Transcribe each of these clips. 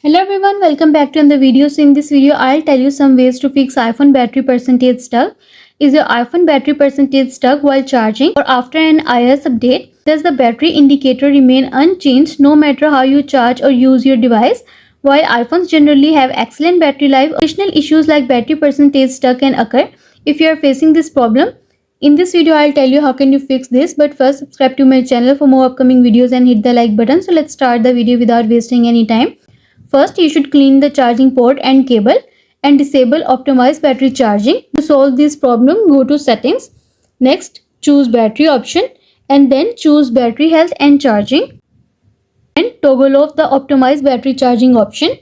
Hello everyone, welcome back to another video. So in this video, I'll tell you some ways to fix iPhone battery percentage stuck. Is your iPhone battery percentage stuck while charging or after an iOS update? Does the battery indicator remain unchanged no matter how you charge or use your device? While iPhones generally have excellent battery life, occasional issues like battery percentage stuck can occur. If you are facing this problem, in this video I'll tell you how can you fix this. But first, subscribe to my channel for more upcoming videos and hit the like button. So let's start the video without wasting any time. First, you should clean the charging port and cable and disable optimized battery charging. To solve this problem, go to settings. Next, choose battery option and then choose battery health and charging. And toggle off the optimized battery charging option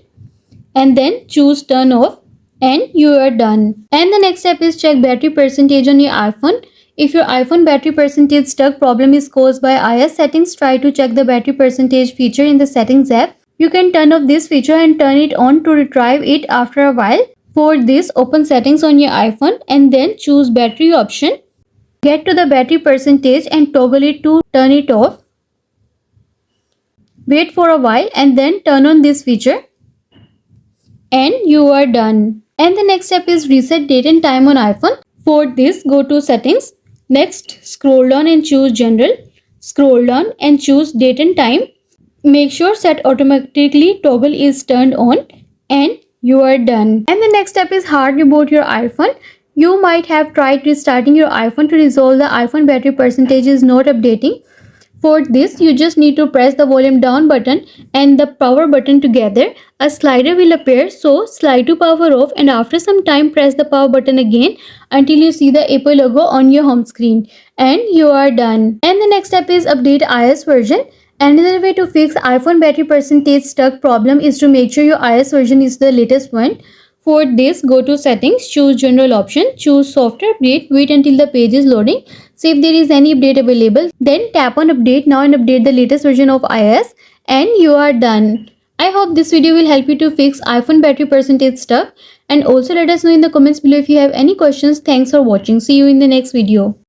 and then choose turn off and you are done. And the next step is check battery percentage on your iPhone. If your iPhone battery percentage stuck problem is caused by iOS settings, try to check the battery percentage feature in the settings app. You can turn off this feature and turn it on to retrieve it after a while. For this, open settings on your iPhone and then choose battery option. Get to the battery percentage and toggle it to turn it off. Wait for a while and then turn on this feature. And you are done. And the next step is reset date and time on iPhone. For this, go to settings. Next, scroll down and choose general. Scroll down and choose date and time. Make sure set automatically toggle is turned on and you are done. And the next step is hard reboot your iPhone. You might have tried restarting your iPhone to resolve the iPhone battery percentage is not updating. For this, you just need to press the volume down button and the power button together. A slider will appear, so slide to power off and after some time press the power button again until you see the Apple logo on your home screen and you are done. And the next step is update iOS version. Another way to fix iPhone battery percentage stuck problem is to make sure your iOS version is the latest one. For this, go to settings, choose general option, choose software update, wait until the page is loading, see if there is any update available, then tap on update now and update the latest version of iOS and you are done. I hope this video will help you to fix iPhone battery percentage stuck, and also let us know in the comments below if you have any questions. Thanks for watching. See you in the next video.